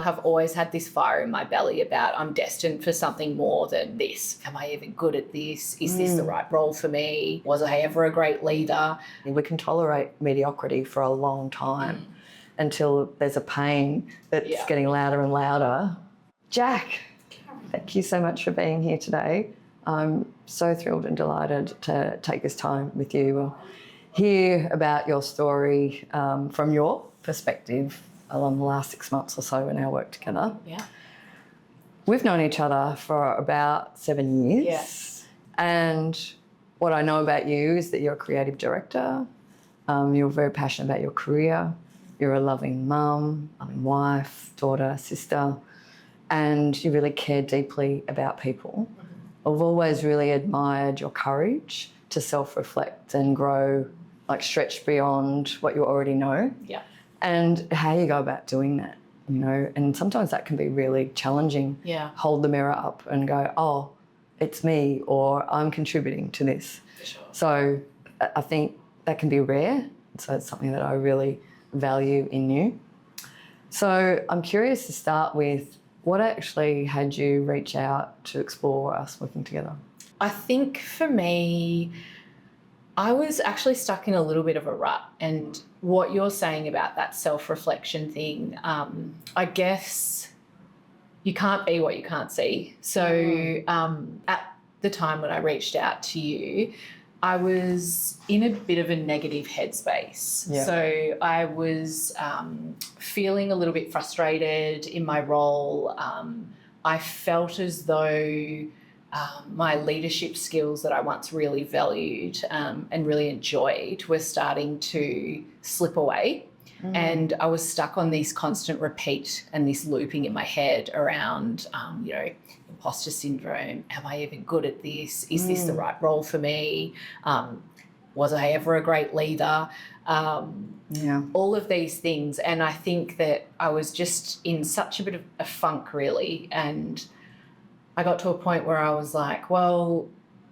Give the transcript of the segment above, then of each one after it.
I've always had this fire in my belly about I'm destined for something more than this. Am I even good at this? Is this the right role for me? Was I ever a great leader? We can tolerate mediocrity for a long time until there's a pain that's getting louder and louder. Jack, thank you so much for being here today. I'm so thrilled and delighted to take this time with you, hear about your story from your perspective along the last 6 months or so in our work together. Yeah. We've known each other for about 7 years. Yes. And what I know about you is that you're a creative director. You're very passionate about your career. You're a loving mum, loving wife, daughter, sister, and you really care deeply about people. I've always really admired your courage to self-reflect and grow, like stretch beyond what you already know. Yeah. And how you go about doing that, you know, and sometimes that can be really challenging. Yeah. Hold the mirror up and go, oh, it's me, or I'm contributing to this. For sure. So I think that can be rare. So it's something that I really value in you. So I'm curious to start with, what actually had you reach out to explore us working together? I think for me, I was actually stuck in a little bit of a rut, and what you're saying about that self-reflection thing, I guess you can't be what you can't see. So at the time when I reached out to you, I was in a bit of a negative headspace. Yeah. So I was feeling a little bit frustrated in my role. I felt as though my leadership skills that I once really valued and really enjoyed were starting to slip away. And I was stuck on this constant repeat and this looping in my head around, imposter syndrome. Am I even good at this? Is this the right role for me? Was I ever a great leader? All of these things. And I think that I was just in such a bit of a funk, really. And I got to a point where I was like, well,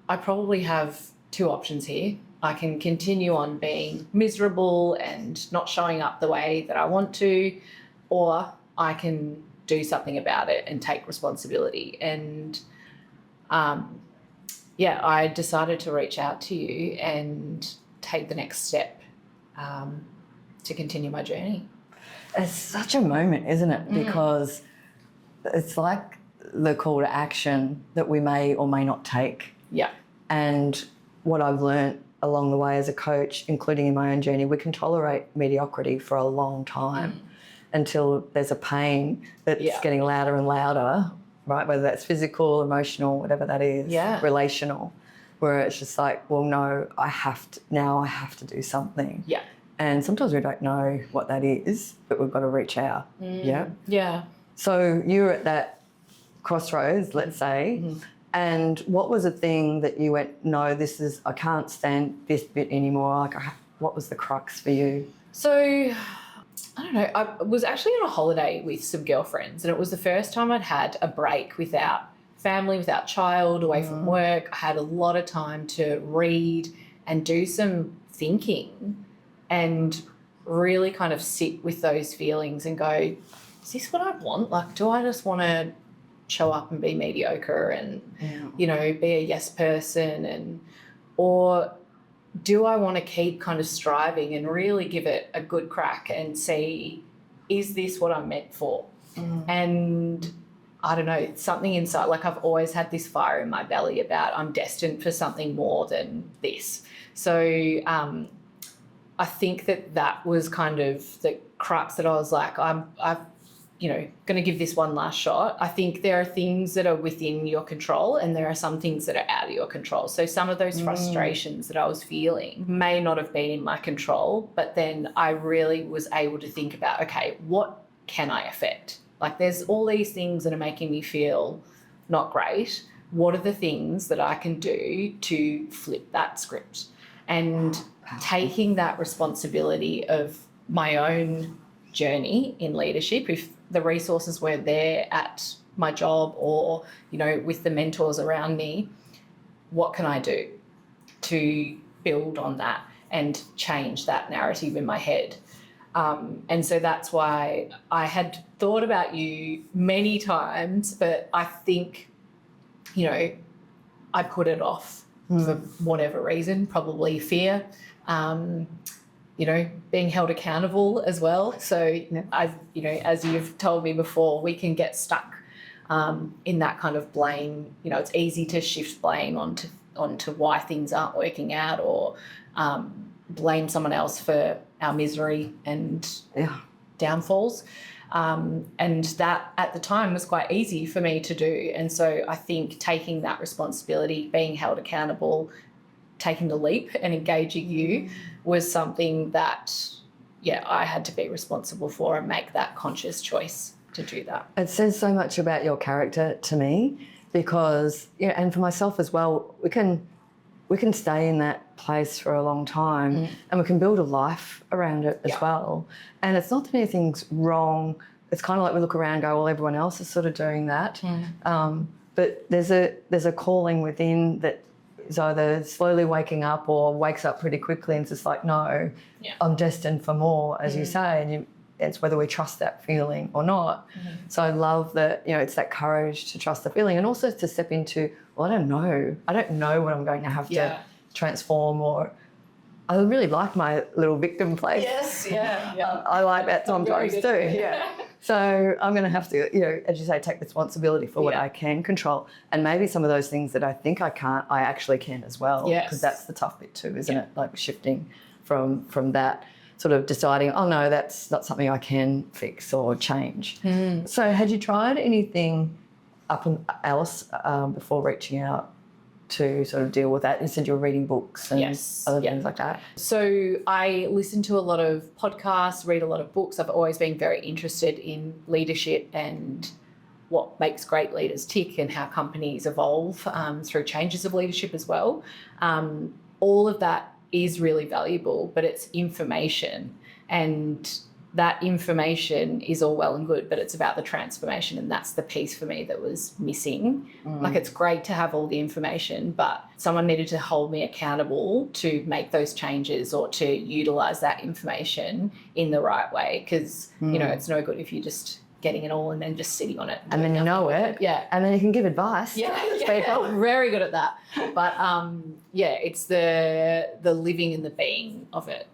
I probably have two options here. I can continue on being miserable and not showing up the way that I want to, or I can do something about it and take responsibility. And I decided to reach out to you and take the next step to continue my journey. It's such a moment, isn't it? Because it's like the call to action that we may or may not take. Yeah. And what I've learned along the way as a coach, including in my own journey, we can tolerate mediocrity for a long time until there's a pain that's getting louder and louder, right? Whether that's physical, emotional, whatever that is, relational, where it's just like, well, no, I have to do something. Yeah. And sometimes we don't know what that is, but we've got to reach out. Yeah. Yeah. So you're at that crossroads, let's say, and what was the thing that you went, no, I can't stand this bit anymore? Like, what was the crux for you? So, I don't know. I was actually on a holiday with some girlfriends, and it was the first time I'd had a break without family, without child, away from work. I had a lot of time to read and do some thinking and really kind of sit with those feelings and go, is this what I want? Like, do I just want to show up and be mediocre and, be a yes person, or do I want to keep kind of striving and really give it a good crack and see, is this what I'm meant for? And I don't know, it's something inside, like I've always had this fire in my belly about I'm destined for something more than this. So I think that was kind of the crux that I was like, I've going to give this one last shot. I think there are things that are within your control and there are some things that are out of your control. So some of those frustrations that I was feeling may not have been in my control, but then I really was able to think about, okay, what can I affect? Like, there's all these things that are making me feel not great. What are the things that I can do to flip that script? And taking that responsibility of my own journey in leadership, if the resources were there at my job or, with the mentors around me, what can I do to build on that and change that narrative in my head? And so that's why I had thought about you many times, but I think, you know, I put it off for whatever reason, probably fear, you know, being held accountable as well. So, you know, as you've told me before, we can get stuck in that kind of blame. You know, it's easy to shift blame onto why things aren't working out, or blame someone else for our misery and downfalls. And that at the time was quite easy for me to do. And so I think taking that responsibility, being held accountable, taking the leap and engaging you was something that, I had to be responsible for and make that conscious choice to do that. It says so much about your character to me, because, and for myself as well, we can stay in that place for a long time and we can build a life around it as well. And it's not that anything's wrong. It's kind of like we look around and go, well, everyone else is sort of doing that. But there's a calling within that is either slowly waking up or wakes up pretty quickly and it's just like, no, I'm destined for more, as you say. And it's whether we trust that feeling or not. So I love that, it's that courage to trust the feeling, and also to step into, well, I don't know what I'm going to have to transform, or I really like my little victim place. Yes, I like that sometimes too. So I'm going to have to, as you say, take responsibility for what I can control, and maybe some of those things that I think I can't, I actually can as well. Because that's the tough bit too, isn't it? Like shifting from that, sort of deciding, oh no, that's not something I can fix or change. So had you tried anything else before reaching out to sort of deal with that? You said you were reading books and other things like that. So I listen to a lot of podcasts, read a lot of books. I've always been very interested in leadership and what makes great leaders tick and how companies evolve through changes of leadership as well. All of that is really valuable, but it's information, and that information is all well and good, but it's about the transformation, and that's the piece for me that was missing. Like, it's great to have all the information, but someone needed to hold me accountable to make those changes or to utilise that information in the right way, because, it's no good if you're just getting it all and then just sitting on it. And then you know it. And then you can give advice. Very good at that. But, it's the living and the being of it.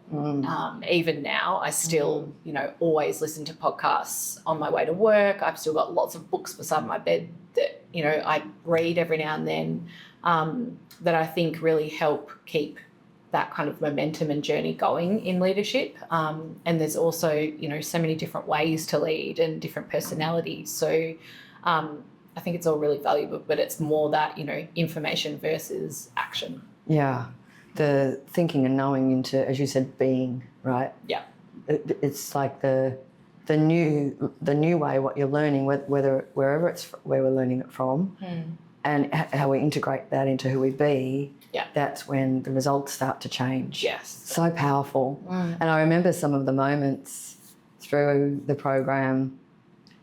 Even now, I still, always listen to podcasts on my way to work. I've still got lots of books beside my bed that, I read every now and then that I think really help keep that kind of momentum and journey going in leadership. And there's also, so many different ways to lead and different personalities. So I think it's all really valuable, but it's more that, information versus action. Yeah. The thinking and knowing into, as you said, being, right? Yeah. It's like the new way, what you're learning, whether wherever it's where we're learning it from, and how we integrate that into who we be. That's when the results start to change. So powerful. And I remember some of the moments through the program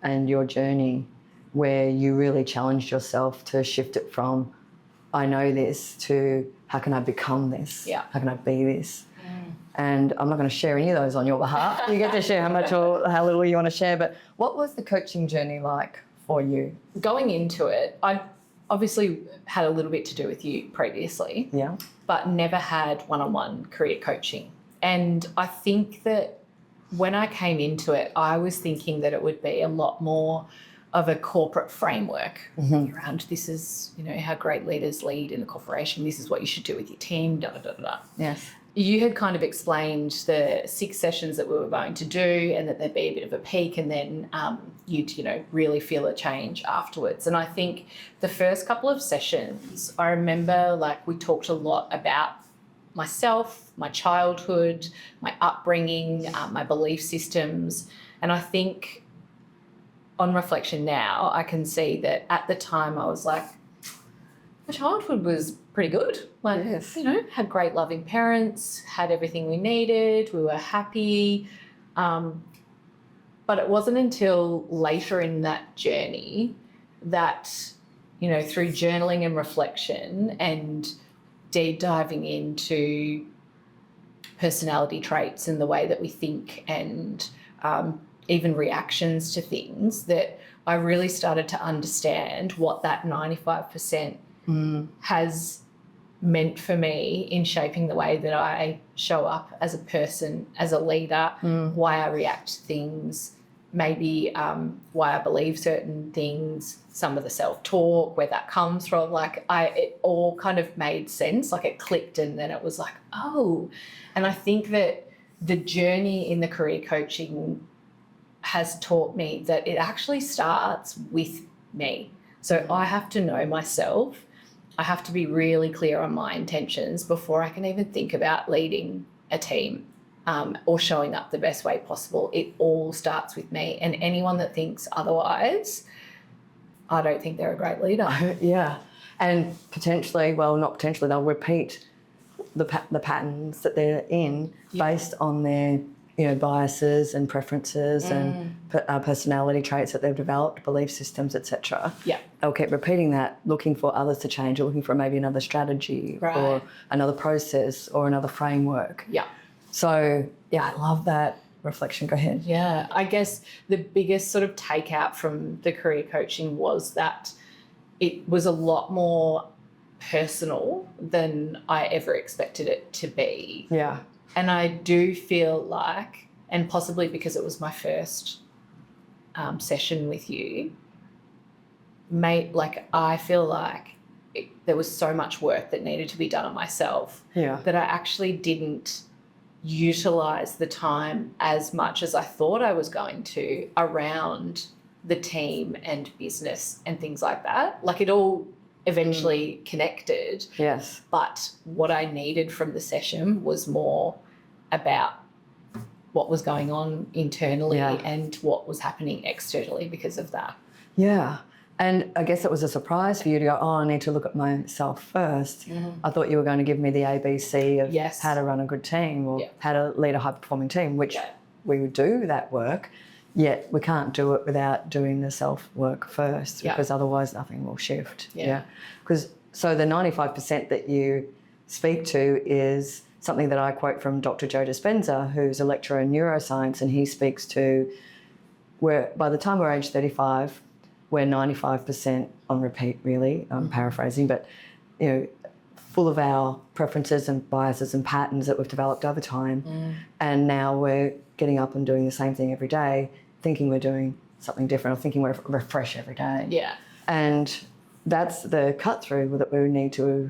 and your journey where you really challenged yourself to shift it from, I know this, to how can I become this? How can I be this? And I'm not going to share any of those on your behalf. You get to share how much or how little you want to share. But what was the coaching journey like for you? Going into it, I obviously had a little bit to do with you previously, but never had one-on-one career coaching. And I think that when I came into it, I was thinking that it would be a lot more of a corporate framework around, this is, how great leaders lead in a corporation. This is what you should do with your team, da, da, da, da. Yes. You had kind of explained the 6 sessions that we were going to do, and that there'd be a bit of a peak, and then you'd, really feel a change afterwards. And I think the first couple of sessions, I remember, we talked a lot about myself, my childhood, my upbringing, my belief systems. And I think on reflection now, I can see that at the time I was like, my childhood was pretty good. Had great loving parents, had everything we needed, we were happy. But it wasn't until later in that journey that, through journaling and reflection and deep diving into personality traits and the way that we think and even reactions to things, that I really started to understand what that 95% has meant for me in shaping the way that I show up as a person, as a leader, why I react to things, maybe why I believe certain things, some of the self-talk, where that comes from. Like it all kind of made sense, like it clicked, and then it was like, oh. And I think that the journey in the career coaching has taught me that it actually starts with me. So I have to know myself. I have to be really clear on my intentions before I can even think about leading a team or showing up the best way possible. It all starts with me. And anyone that thinks otherwise, I don't think they're a great leader. Yeah. And potentially, well, not potentially, they'll repeat the patterns that they're in based on their biases and preferences and personality traits that they've developed, belief systems, etc. Yeah. They'll keep repeating that, looking for others to change, or looking for maybe another strategy or another process or another framework. Yeah. So, yeah, I love that reflection. Go ahead. Yeah. I guess the biggest sort of takeout from the career coaching was that it was a lot more personal than I ever expected it to be. Yeah. And I do feel like, and possibly because it was my first session with you, I feel like there was so much work that needed to be done on myself that I actually didn't utilise the time as much as I thought I was going to around the team and business and things like that. Like it all eventually connected. Yes. But what I needed from the session was more about what was going on internally and what was happening externally because of that. Yeah. And I guess it was a surprise for you to go, I need to look at myself first. I thought you were going to give me the ABC of how to run a good team or how to lead a high-performing team, which we would do that work, yet we can't do it without doing the self-work first because otherwise nothing will shift. So the 95% that you speak to is something that I quote from Dr. Joe Dispenza, who's a lecturer in neuroscience, and he speaks to where by the time we're age 35, we're 95% on repeat, really. I'm paraphrasing, but, full of our preferences and biases and patterns that we've developed over time. And now we're getting up and doing the same thing every day, thinking we're doing something different or thinking we're fresh every day. Yeah. And that's the cut through that we need to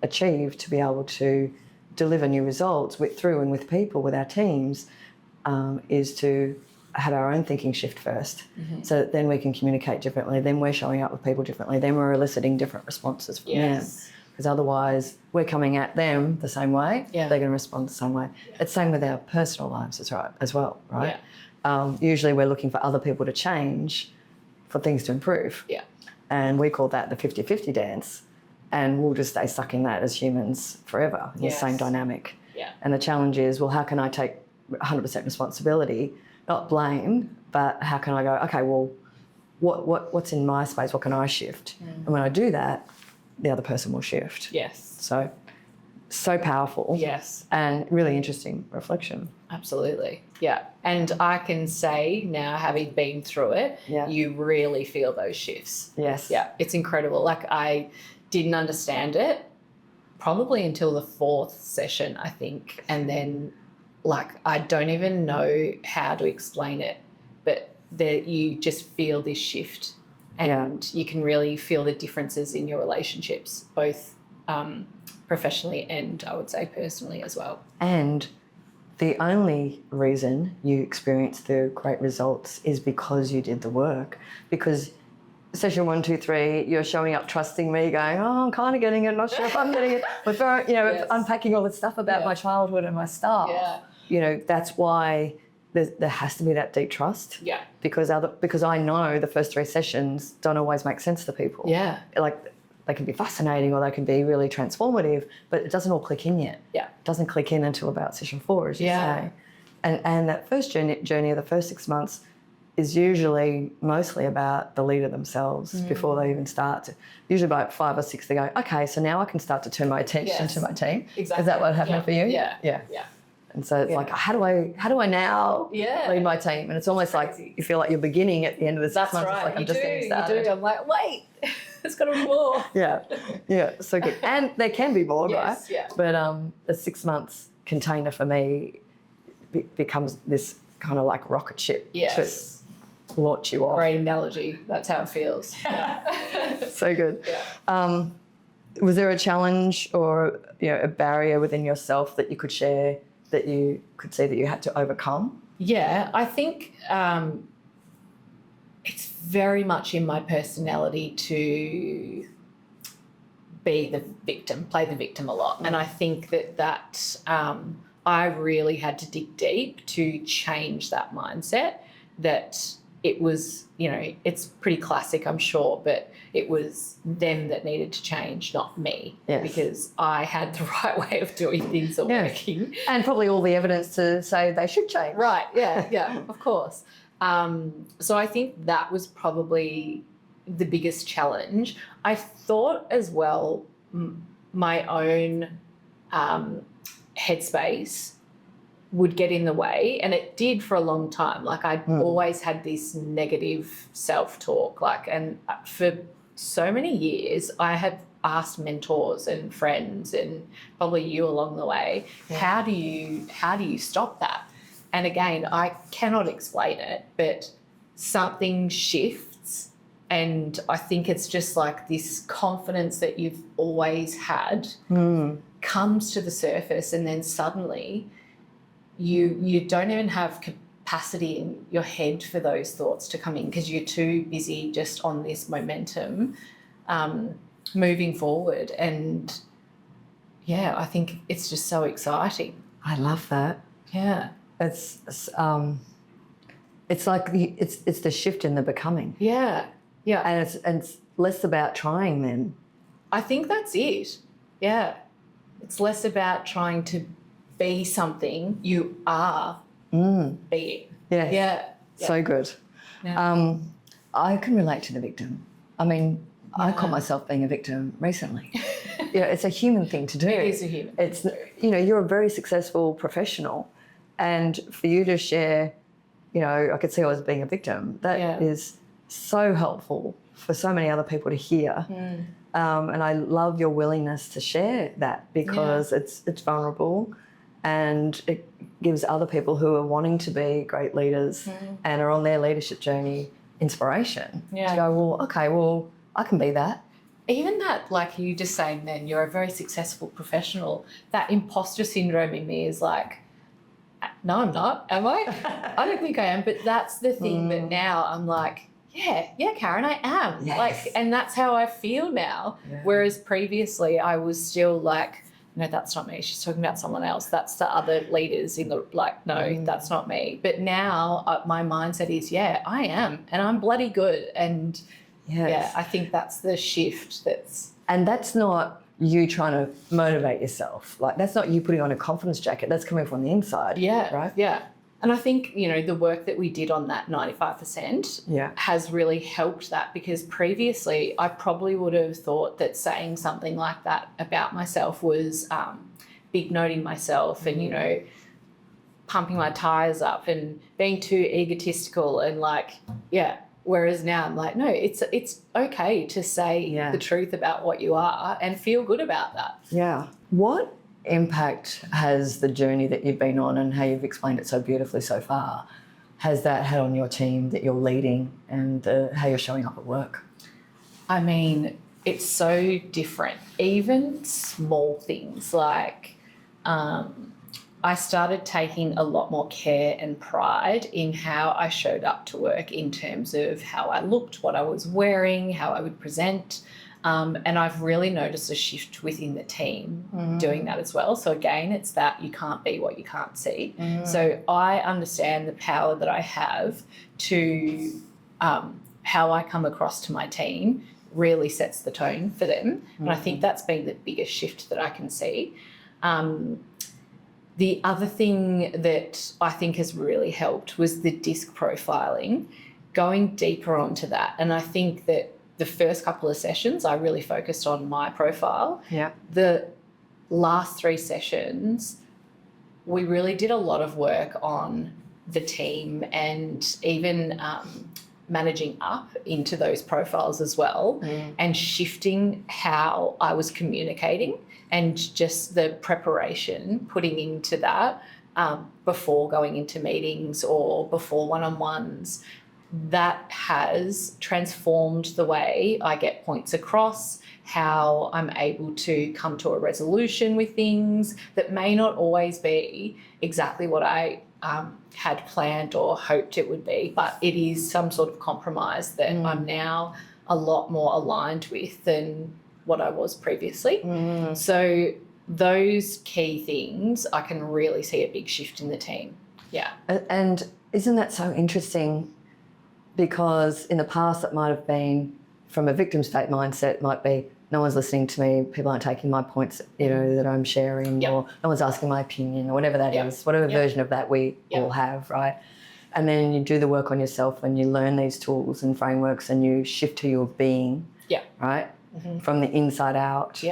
achieve to be able to deliver new results through and with people, with our teams, is to have our own thinking shift first. So that then we can communicate differently, then we're showing up with people differently, then we're eliciting different responses from them. Because otherwise we're coming at them the same way, they're going to respond the same way. It's the same with our personal lives as well, right? Usually we're looking for other people to change for things to improve. And we call that the 50-50 dance. And we'll just stay stuck in that as humans forever, in the same dynamic. And the challenge is, well, how can I take 100% responsibility, not blame, but how can I go, okay, well, what's in my space? What can I shift? And when I do that, the other person will shift. So powerful. And really interesting reflection. Absolutely. And I can say now, having been through it, you really feel those shifts. It's incredible. Like I didn't understand it probably until the fourth session, I think. And then I don't even know how to explain it, but you just feel this shift and you can really feel the differences in your relationships, both professionally and I would say personally as well. And the only reason you experience the great results is because you did the work. Because session 1, 2, 3, you're showing up trusting me, going, oh, I'm kind of getting it, not sure if I'm getting it. We're unpacking all this stuff about my childhood and my style. That's why there has to be that deep trust. Because I know the first 3 sessions don't always make sense to people. They can be fascinating or they can be really transformative, but it doesn't all click in yet. It doesn't click in until about session 4, as you say. And that first journey of the first 6 months is usually mostly about the leader themselves before they even start. Usually by 5 or 6, they go, okay, so now I can start to turn my attention to my team. Is that what happened for you? And so it's like, how do I now lead my team? And it's almost like you feel like you're beginning at the end of the 6 months. Right. It's like, I'm You just do, getting started. You do. I'm like, wait, there's got to be more. Yeah, so good. And there can be more, right? Yeah. But the 6 months container for me becomes this kind of like rocket ship to launch you off. Great analogy. That's how it feels. So good. Yeah. Was there a challenge or a barrier within yourself that you could share that you could see that you had to overcome? Yeah, I think it's very much in my personality to be the victim, play the victim a lot. And I think that I really had to dig deep to change that mindset, that it was, it's pretty classic, I'm sure, but it was them that needed to change, not me, because I had the right way of doing things or working. And probably all the evidence to say they should change. Right, yeah, of course. So I think that was probably the biggest challenge. I thought as well my own headspace would get in the way, and it did for a long time. Like I'd always had this negative self-talk, and for so many years I had asked mentors and friends and probably you along the way, how do you stop that? And again, I cannot explain it, but something shifts, and I think it's just like this confidence that you've always had comes to the surface, and then suddenly you don't even have capacity in your head for those thoughts to come in because you're too busy just on this momentum moving forward. And I think it's just so exciting. I love that. Yeah. It's like it's the shift in the becoming. Yeah. And it's less about trying then. I think that's it. Yeah. It's less about trying to be something, you are being. Yeah. So good. Yeah. I can relate to the victim. I mean, I caught myself being a victim recently. It's a human thing to do. It is a human thing It's, you're a very successful professional, and for you to share, I could see I was being a victim. That is so helpful for so many other people to hear. And I love your willingness to share that because it's vulnerable, and it gives other people who are wanting to be great leaders and are on their leadership journey inspiration to go, I can be that. Even that, like you just saying then, you're a very successful professional, that imposter syndrome in me is like, no, I'm not, am I? I don't think I am, but that's the thing that now I'm like, yeah, Karen, I am. Yes. And that's how I feel now. Yeah. Whereas previously I was still like, no, that's not me. She's talking about someone else. That's the other leaders in the, no, that's not me. But now my mindset is, I am. And I'm bloody good. And I think that's the shift And that's not you trying to motivate yourself. Like, that's not you putting on a confidence jacket. That's coming from the inside. Yeah. Right? Yeah. And I think, the work that we did on that 95% has really helped that, because previously I probably would have thought that saying something like that about myself was big noting myself and, pumping my tires up and being too egotistical and whereas now I'm like, no, it's okay to say the truth about what you are and feel good about that. Yeah. What impact has the journey that you've been on and how you've explained it so beautifully so far, has that had on your team that you're leading and how you're showing up at work? I mean, it's so different. Even small things like I started taking a lot more care and pride in how I showed up to work in terms of how I looked, what I was wearing, how I would present. And I've really noticed a shift within the team doing that as well. So again, it's that you can't be what you can't see. So I understand the power that I have to how I come across to my team really sets the tone for them. And I think that's been the biggest shift that I can see. The other thing that I think has really helped was the disc profiling, going deeper onto that. And I think that the first couple of sessions, I really focused on my profile. Yeah. The last 3 sessions, we really did a lot of work on the team and even managing up into those profiles as well, and shifting how I was communicating and just the preparation putting into that before going into meetings or before one-on-ones. That has transformed the way I get points across, how I'm able to come to a resolution with things that may not always be exactly what I had planned or hoped it would be, but it is some sort of compromise that I'm now a lot more aligned with than what I was previously. So those key things, I can really see a big shift in the team. Yeah. And isn't that so interesting? Because in the past it might have been, from a victim state mindset, it might be, no one's listening to me, people aren't taking my points, that I'm sharing, or no one's asking my opinion, or whatever that is, whatever version of that we all have, right? And then you do the work on yourself and you learn these tools and frameworks and you shift to your being, right? From the inside out.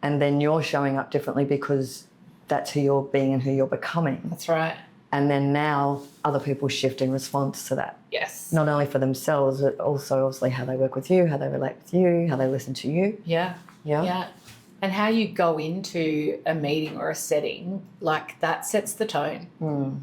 And then you're showing up differently because that's who you're being and who you're becoming. That's right. And then now other people shift in response to that. Yes. Not only for themselves, but also obviously how they work with you, how they relate with you, how they listen to you. Yeah. And how you go into a meeting or a setting, like that sets the tone.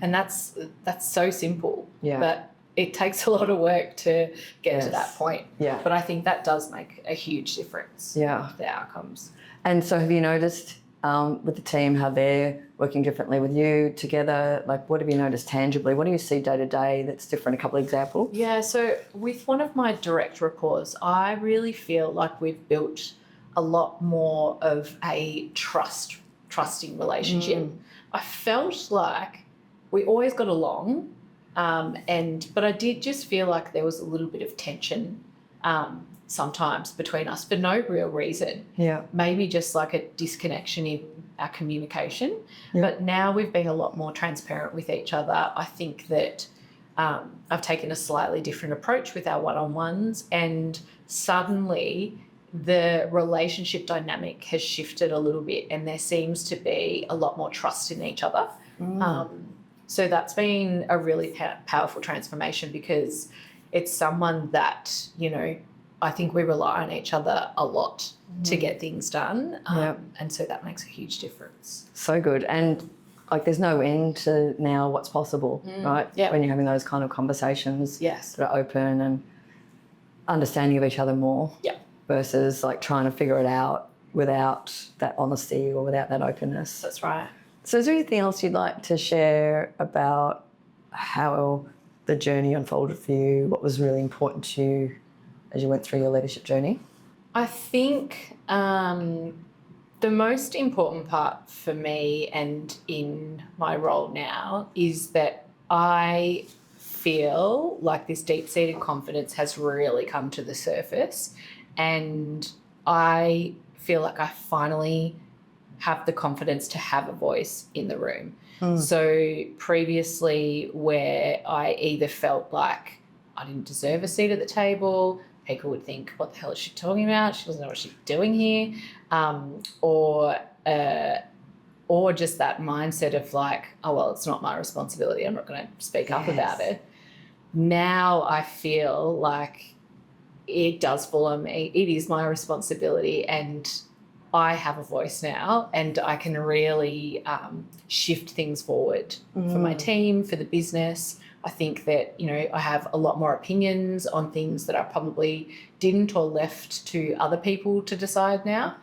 And that's so simple. But it takes a lot of work to get to that point. But I think that does make a huge difference. The outcomes. And so have you noticed with the team how they're working differently with you together? Like, what have you noticed tangibly? What do you see day to day that's different? A couple of examples? Yeah, so with one of my direct reports, I really feel like we've built a lot more of a trusting relationship. I felt like we always got along, but I did just feel like there was a little bit of tension sometimes between us for no real reason. Maybe just like a disconnection in our communication. But now we've been a lot more transparent with each other. I think that I've taken a slightly different approach with our one-on-ones, and suddenly the relationship dynamic has shifted a little bit and there seems to be a lot more trust in each other. So that's been a really powerful transformation, because it's someone that, I think we rely on each other a lot to get things done. And so that makes a huge difference. So good. And like, there's no end to now what's possible, right? When you're having those kind of conversations that are open and understanding of each other more versus like trying to figure it out without that honesty or without that openness. That's right. So is there anything else you'd like to share about how the journey unfolded for you? What was really important to you as you went through your leadership journey? I think the most important part for me and in my role now is that I feel like this deep-seated confidence has really come to the surface, and I feel like I finally have the confidence to have a voice in the room. So previously, where I either felt like I didn't deserve a seat at the table, people would think, what the hell is she talking about? She doesn't know what she's doing here. Or just that mindset of like, oh, well, it's not my responsibility. I'm not going to speak up about it. Now I feel like it does fall on me. It is my responsibility, and I have a voice now, and I can really shift things forward for my team, for the business. I think that, I have a lot more opinions on things that I probably didn't or left to other people to decide now.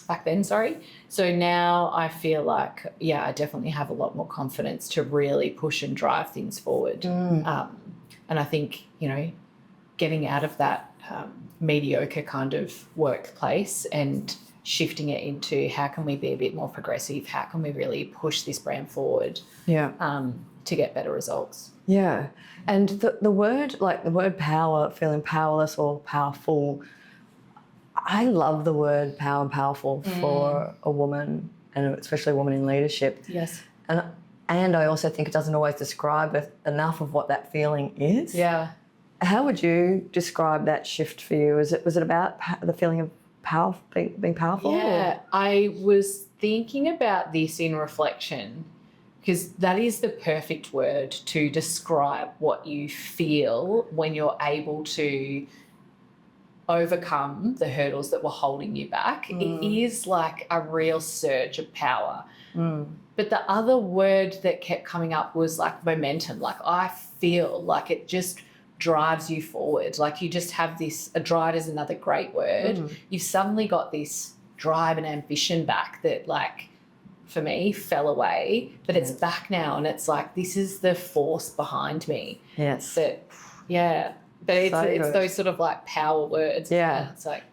Back then, sorry. So now I feel like, I definitely have a lot more confidence to really push and drive things forward. And I think, getting out of that mediocre kind of workplace and shifting it into how can we be a bit more progressive, how can we really push this brand forward to get better results. And the word power, feeling powerless or powerful, I love the word power and powerful for a woman, and especially a woman in leadership. And I also think it doesn't always describe enough of what that feeling is. How would you describe that shift for you? Was it about the feeling of power, being powerful? I was thinking about this in reflection, because that is the perfect word to describe what you feel when you're able to overcome the hurdles that were holding you back. It is like a real surge of power. But the other word that kept coming up was like momentum. Like I feel like it just drives you forward. Like you just have this, a drive is another great word. You've suddenly got this drive and ambition back that, like, for me, fell away, but it's back now, and it's like, this is the force behind me. Yes. That, yeah. But it's those sort of like power words. Yeah. It's like,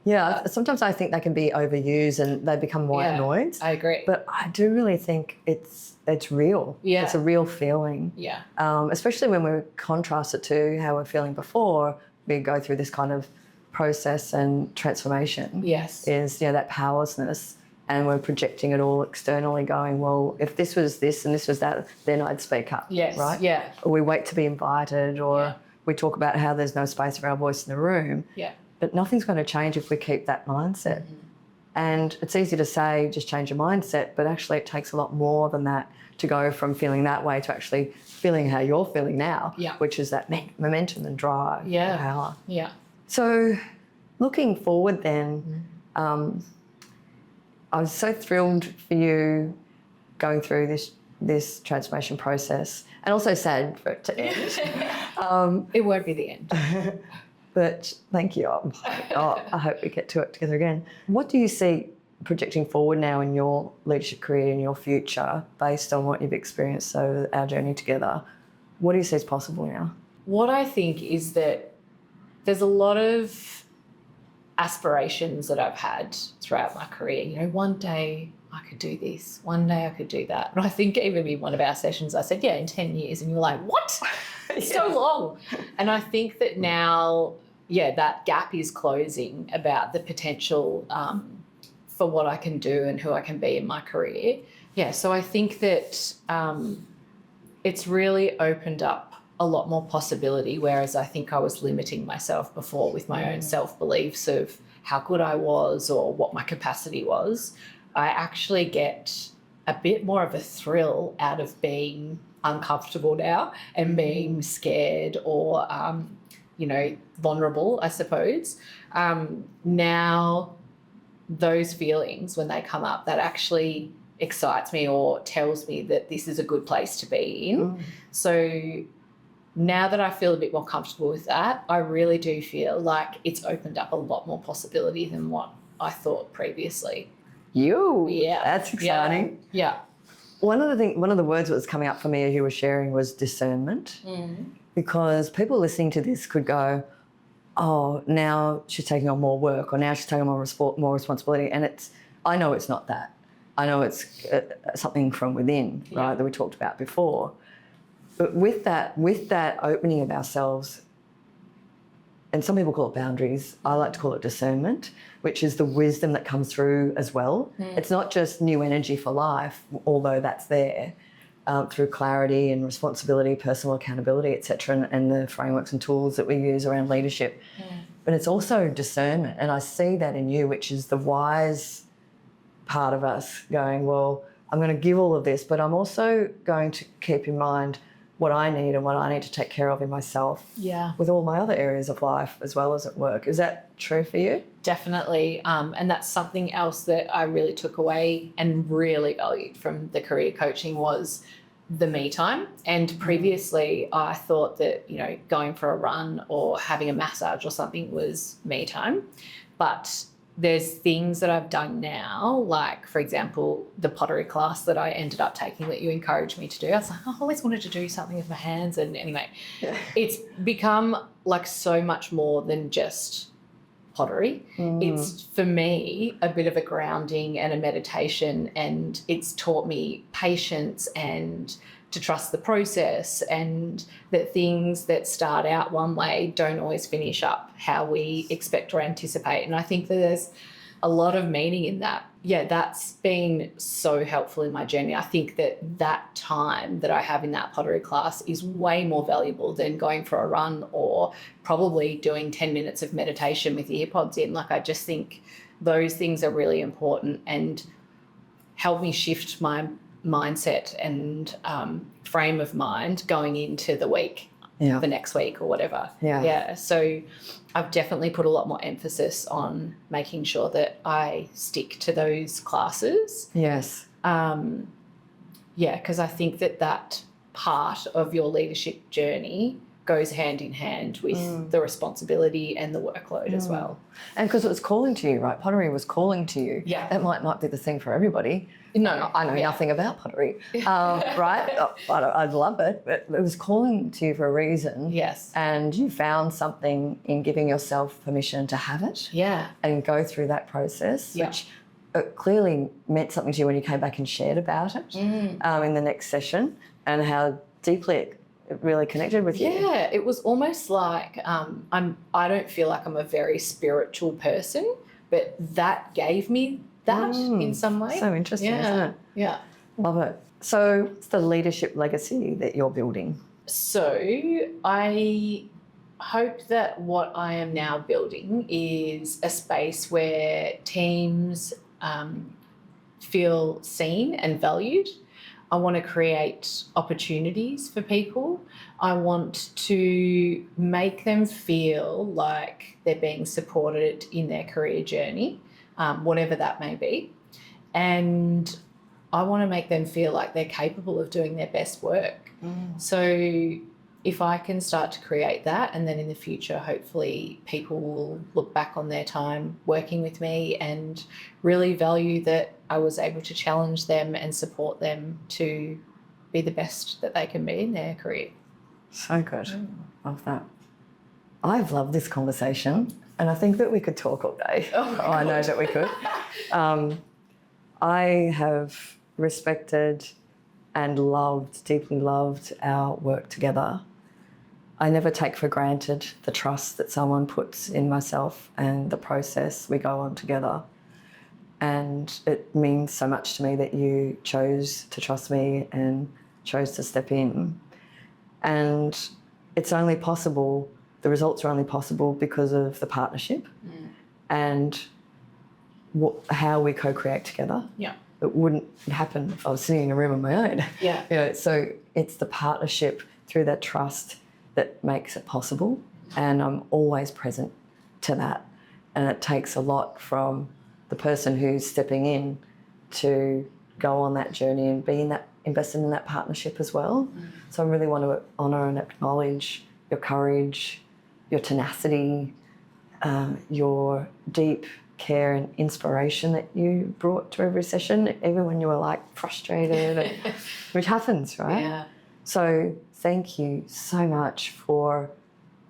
sometimes I think they can be overused and they become white noise. I agree. But I do really think it's real. Yeah. It's a real feeling. Yeah. Especially when we contrast it to how we're feeling before we go through this kind of process and transformation. Yes. Is, that powerlessness, and we're projecting it all externally, going, well, if this was this and this was that, then I'd speak up. Yes. Right? Yeah. Or we wait to be invited, or we talk about how there's no space for our voice in the room. Yeah. But nothing's going to change if we keep that mindset. And it's easy to say, just change your mindset, but actually it takes a lot more than that to go from feeling that way to actually feeling how you're feeling now, which is that momentum and drive and power. Yeah. So looking forward then, I was so thrilled for you going through this transformation process, and also sad for it to end. It won't be the end. But thank you. I hope we get to it together again. What do you see projecting forward now in your leadership career, in your future, based on what you've experienced over our journey together? What do you see is possible now? What I think is that there's a lot of aspirations that I've had throughout my career. One day I could do this, one day I could do that. And I think even in one of our sessions I said, in 10 years. And you're like, what? It's so long. And I think that now, that gap is closing about the potential for what I can do and who I can be in my career. Yeah, so I think that it's really opened up a lot more possibility, whereas I think I was limiting myself before with my own self-beliefs of how good I was or what my capacity was. I actually get a bit more of a thrill out of being uncomfortable now and being scared or, vulnerable, I suppose. Now, those feelings, when they come up, that actually excites me or tells me that this is a good place to be in. So now that I feel a bit more comfortable with that, I really do feel like it's opened up a lot more possibility than what I thought previously. That's exciting. Yeah. One of the words that was coming up for me as you were sharing was discernment, because people listening to this could go, oh, now she's taking on more work, or now she's taking on more responsibility. And I know it's not that. I know it's something from within, right, that we talked about before. But with that opening of ourselves, and some people call it boundaries, I like to call it discernment, which is the wisdom that comes through as well. It's not just new energy for life, although that's there, through clarity and responsibility, personal accountability, etc., and the frameworks and tools that we use around leadership. But it's also discernment, and I see that in you, which is the wise part of us going, well, I'm going to give all of this, but I'm also going to keep in mind what I need and what I need to take care of in myself with all my other areas of life as well as at work. Is that true for you? Definitely. And that's something else that I really took away and really valued from the career coaching was the me time. And previously I thought that, going for a run or having a massage or something was me time. But there's things that I've done now, like, for example, the pottery class that I ended up taking that you encouraged me to do. I was like, I've always wanted to do something with my hands. And anyway, it's become like so much more than just pottery. It's, for me, a bit of a grounding and a meditation, and it's taught me patience and to trust the process, and that things that start out one way don't always finish up how we expect or anticipate. And I think that there's a lot of meaning in that. Yeah, that's been so helpful in my journey. I think that time that I have in that pottery class is way more valuable than going for a run or probably doing 10 minutes of meditation with earpods in. Like, I just think those things are really important and help me shift my mindset and frame of mind going into the week, the next week or whatever. Yeah. So I've definitely put a lot more emphasis on making sure that I stick to those classes. Yes. Because I think that part of your leadership journey goes hand in hand with the responsibility and the workload as well. And because it was calling to you, right? Pottery was calling to you. Yeah. That might not be the thing for everybody. No. I know nothing about pottery, right? I'd love it, but it was calling to you for a reason. Yes. And you found something in giving yourself permission to have it. Yeah. And go through that process, which it clearly meant something to you when you came back and shared about it in the next session, and how deeply it really connected with you. Yeah, it was almost like I don't feel like I'm a very spiritual person, but that gave me that in some way. So interesting, isn't it? Yeah. Love it. So it's the leadership legacy that you're building. So I hope that what I am now building is a space where teams feel seen and valued. I want to create opportunities for people. I want to make them feel like they're being supported in their career journey, whatever that may be. And I want to make them feel like they're capable of doing their best work. So if I can start to create that, and then in the future, hopefully people will look back on their time working with me and really value that I was able to challenge them and support them to be the best that they can be in their career. So good. Love that. I've loved this conversation, and I think that we could talk all day. I know that we could. I have respected and deeply loved our work together. I never take for granted the trust that someone puts in myself and the process we go on together. And it means so much to me that you chose to trust me and chose to step in. And it's only possible, the results are only possible because of the partnership and how we co-create together. Yeah. It wouldn't happen if I was sitting in a room on my own. Yeah. So it's the partnership through that trust that makes it possible, and I'm always present to that. And it takes a lot from the person who's stepping in to go on that journey and be invested in that partnership as well. So I really want to honour and acknowledge your courage, your tenacity, your deep care and inspiration that you brought to every session, even when you were like frustrated, which happens, right? Yeah. So thank you so much for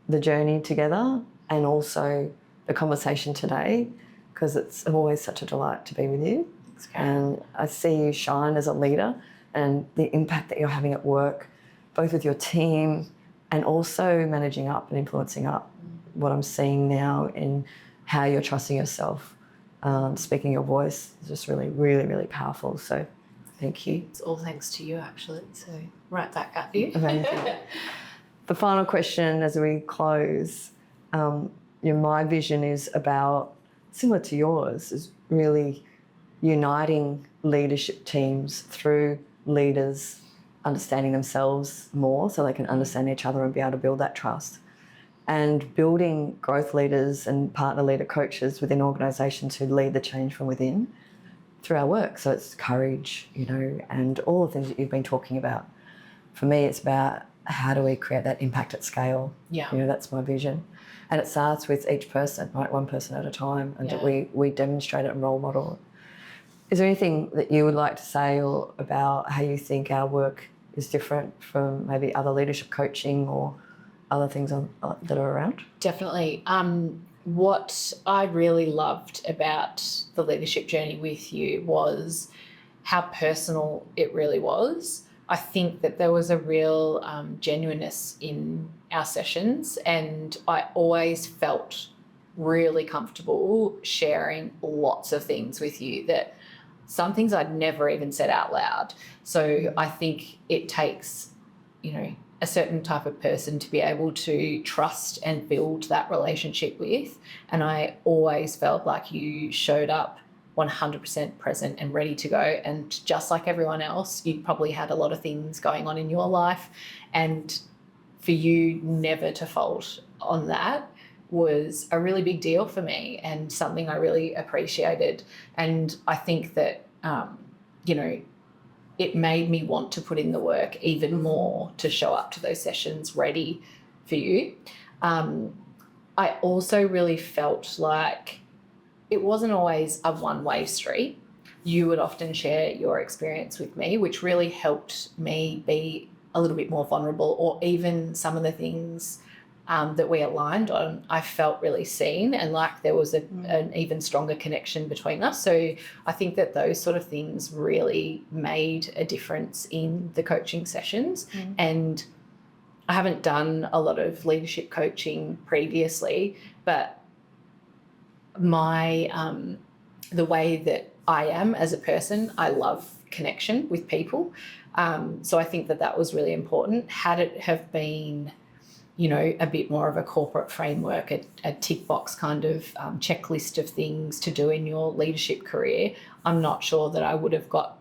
the journey together and also the conversation today, because it's always such a delight to be with you. And I see you shine as a leader and the impact that you're having at work, both with your team and also managing up and influencing up. What I'm seeing now in how you're trusting yourself, speaking your voice is just really, really, really powerful. So thank you. It's all thanks to you, actually. So right back at you. Amazing. The final question as we close, my vision is about, similar to yours, is really uniting leadership teams through leaders understanding themselves more so they can understand each other and be able to build that trust. And building growth leaders and partner leader coaches within organisations who lead the change from within through our work. So it's courage, and all the things that you've been talking about. For me, it's about how do we create that impact at scale? Yeah. That's my vision. And it starts with each person, right? One person at a time, and that we demonstrate it and role model it. Is there anything that you would like to say or about how you think our work is different from maybe other leadership coaching or other things that are around? Definitely. What I really loved about the leadership journey with you was how personal it really was. I think that there was a real genuineness in our sessions, and I always felt really comfortable sharing lots of things with you, that some things I'd never even said out loud. So I think it takes, a certain type of person to be able to trust and build that relationship with. And I always felt like you showed up 100% present and ready to go. And just like everyone else, you probably had a lot of things going on in your life. And for you never to fault on that was a really big deal for me and something I really appreciated. And I think that, you know, it made me want to put in the work even more to show up to those sessions ready for you. I also really felt like it wasn't always a one-way street. You would often share your experience with me, which really helped me be a little bit more vulnerable, or even some of the things that we aligned on, I felt really seen and like there was an even stronger connection between us. So I think that those sort of things really made a difference in the coaching sessions. And I haven't done a lot of leadership coaching previously, but my the way that I am as a person, I love connection with people. So I think that that was really important. Had it have been, you know, a bit more of a corporate framework, a tick box kind of checklist of things to do in your leadership career, I'm not sure that I would have got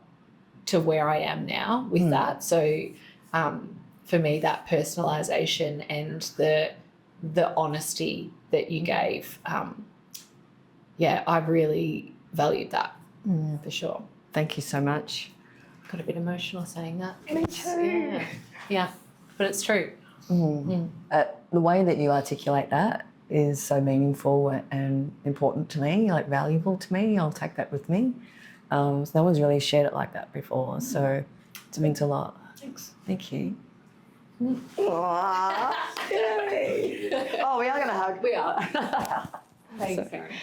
to where I am now with that. So for me, that personalisation and the honesty that you gave, I really valued that for sure. Thank you so much. Got a bit emotional saying that. Me too. Yeah, but it's true. The way that you articulate that is so meaningful and important to me, like valuable to me. I'll take that with me. No one's really shared it like that before, so it means a lot. Thanks. Thank you. Oh, we are going to hug. We are. Thanks, Karen.